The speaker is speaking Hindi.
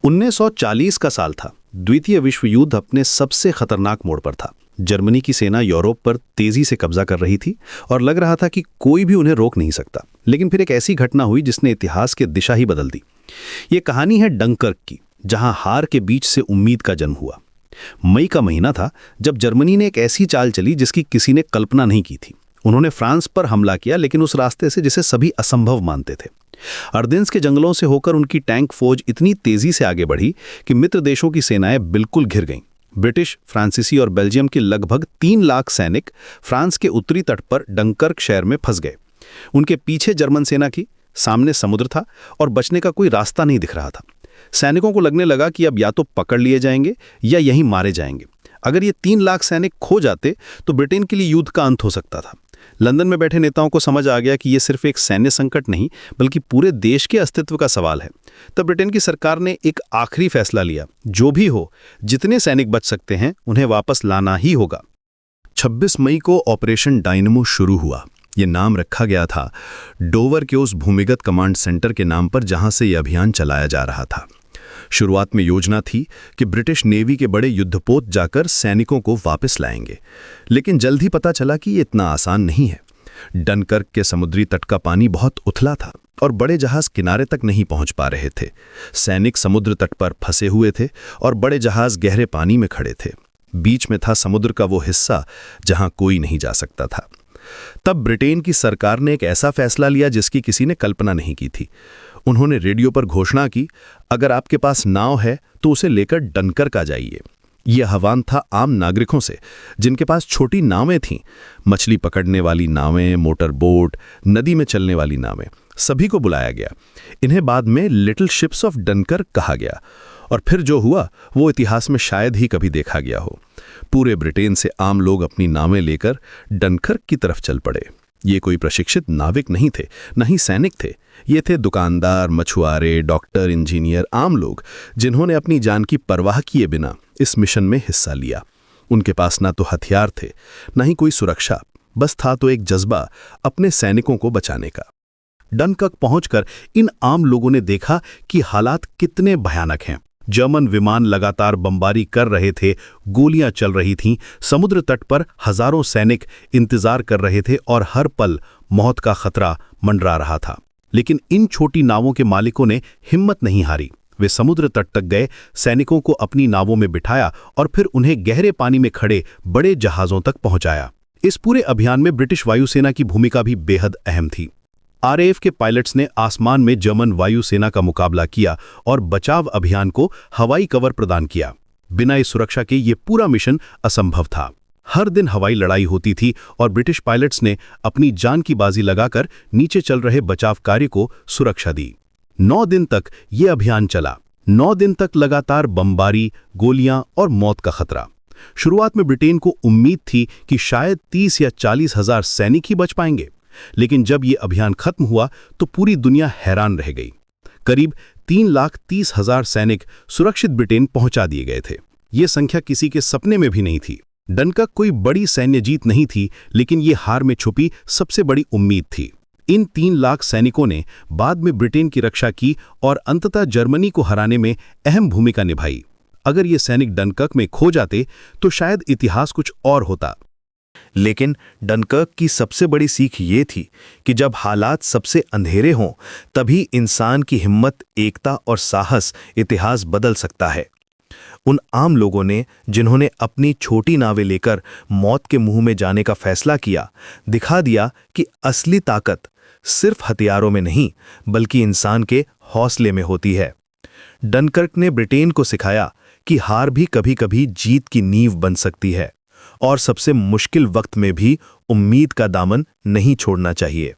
1940 का साल था। द्वितीय विश्व युद्ध अपने सबसे खतरनाक मोड़ पर था। जर्मनी की सेना यूरोप पर तेजी से कब्जा कर रही थी और लग रहा था कि कोई भी उन्हें रोक नहीं सकता। लेकिन फिर एक ऐसी घटना हुई जिसने इतिहास की दिशा ही बदल दी। ये कहानी है डंकर्क की, जहां हार के बीच से उम्मीद का जन्म हुआ। मई का महीना था जब जर्मनी ने एक ऐसी चाल चली जिसकी किसी ने कल्पना नहीं की थी। उन्होंने फ्रांस पर हमला किया, लेकिन उस रास्ते से जिसे सभी असंभव मानते थे। अर्देन्स के जंगलों से होकर उनकी टैंक फौज इतनी तेजी से आगे बढ़ी कि मित्र देशों की सेनाएं बिल्कुल घिर गईं। ब्रिटिश, फ्रांसीसी और बेल्जियम के लगभग 3 लाख सैनिक फ्रांस के उत्तरी तट पर डंकर्क शहर में फंस गए। उनके पीछे जर्मन सेना की, सामने समुद्र था और बचने का कोई रास्ता नहीं दिख रहा था। सैनिकों को लगने लगा कि अब या तो पकड़ लिए जाएंगे या यहीं मारे जाएंगे। अगर ये 3 लाख सैनिक खो जाते तो ब्रिटेन के लिए युद्ध का अंत हो सकता था। लंदन में बैठे नेताओं को समझ आ गया कि ये सिर्फ एक सैन्य संकट नहीं, बल्कि पूरे देश के अस्तित्व का सवाल है। तब ब्रिटेन की सरकार ने एक आखिरी फैसला लिया, जो भी हो, जितने सैनिक बच सकते हैं उन्हें वापस लाना ही होगा। 26 मई को ऑपरेशन डायनेमो शुरू हुआ। ये नाम रखा गया था डोवर के उस भूमिगत कमांड सेंटर के नाम पर जहां से यह अभियान चलाया जा रहा था। शुरुआत में योजना थी कि ब्रिटिश नेवी के बड़े युद्धपोत जाकर सैनिकों को वापस लाएंगे, लेकिन जल्द ही पता चला कि ये इतना आसान नहीं है। डनकर्क के समुद्री तट का पानी बहुत उथला था और बड़े जहाज किनारे तक नहीं पहुंच पा रहे थे। सैनिक समुद्र तट पर फंसे हुए थे और बड़े जहाज गहरे पानी में खड़े थे। बीच में था समुद्र का वो हिस्सा जहां कोई नहीं जा सकता था। तब ब्रिटेन की सरकार ने एक ऐसा फैसला लिया जिसकी किसी ने कल्पना नहीं की थी। उन्होंने रेडियो पर घोषणा की, अगर आपके पास नाव है तो उसे लेकर डनकर्क आ जाइए। यह आह्वान था आम नागरिकों से, जिनके पास छोटी नावें थीं, मछली पकड़ने वाली नावें, मोटर बोट, नदी में चलने वाली नावें, सभी को बुलाया गया। इन्हें बाद में लिटिल शिप्स ऑफ डनकर्क कहा गया। और फिर जो हुआ वो इतिहास में शायद ही कभी देखा गया हो। पूरे ब्रिटेन से आम लोग अपनी नावें लेकर डनकर्क की तरफ चल पड़े। ये कोई प्रशिक्षित नाविक नहीं थे, न ही सैनिक थे। ये थे दुकानदार, मछुआरे, डॉक्टर, इंजीनियर, आम लोग, जिन्होंने अपनी जान की परवाह किए बिना इस मिशन में हिस्सा लिया। उनके पास ना तो हथियार थे, न ही कोई सुरक्षा, बस था तो एक जज्बा अपने सैनिकों को बचाने का। डनकर्क पहुंचकर इन आम लोगों ने देखा कि हालात कितने भयानक हैं। जर्मन विमान लगातार बमबारी कर रहे थे, गोलियां चल रही थीं, समुद्र तट पर हजारों सैनिक इंतजार कर रहे थे और हर पल मौत का खतरा मंडरा रहा था। लेकिन इन छोटी नावों के मालिकों ने हिम्मत नहीं हारी। वे समुद्र तट तक गए, सैनिकों को अपनी नावों में बिठाया और फिर उन्हें गहरे पानी में खड़े बड़े जहाजों तक पहुंचाया। इस पूरे अभियान में ब्रिटिश वायुसेना की भूमिका भी बेहद अहम थी। आरएएफ के पायलट्स ने आसमान में जर्मन वायुसेना का मुकाबला किया और बचाव अभियान को हवाई कवर प्रदान किया। बिना इस सुरक्षा के ये पूरा मिशन असंभव था। हर दिन हवाई लड़ाई होती थी और ब्रिटिश पायलट्स ने अपनी जान की बाजी लगाकर नीचे चल रहे बचाव कार्य को सुरक्षा दी। 9 दिन तक ये अभियान चला। 9 दिन तक लगातार बमबारी, गोलियां और मौत का खतरा। शुरुआत में ब्रिटेन को उम्मीद थी कि शायद 30 या 40 हजार सैनिक ही बच पाएंगे, लेकिन जब ये अभियान खत्म हुआ तो पूरी दुनिया हैरान रह गई। करीब 3,30,000 सैनिक सुरक्षित ब्रिटेन पहुंचा दिए गए थे। ये संख्या किसी के सपने में भी नहीं थी। डनकर्क कोई बड़ी सैन्य जीत नहीं थी, लेकिन ये हार में छुपी सबसे बड़ी उम्मीद थी। इन 3 लाख सैनिकों ने बाद में ब्रिटेन की रक्षा की और अंततः जर्मनी को हराने में अहम भूमिका निभाई। अगर ये सैनिक डनकर्क में खो जाते तो शायद इतिहास कुछ और होता। लेकिन डनकर्क की सबसे बड़ी सीख ये थी कि जब हालात सबसे अंधेरे हों, तभी इंसान की हिम्मत, एकता और साहस इतिहास बदल सकता है। उन आम लोगों ने, जिन्होंने अपनी छोटी नावें लेकर मौत के मुंह में जाने का फैसला किया, दिखा दिया कि असली ताकत सिर्फ हथियारों में नहीं, बल्कि इंसान के हौसले में होती है। डनकर्क ने ब्रिटेन को सिखाया कि हार भी कभी-कभी जीत की नींव बन सकती है और सबसे मुश्किल वक्त में भी उम्मीद का दामन नहीं छोड़ना चाहिए।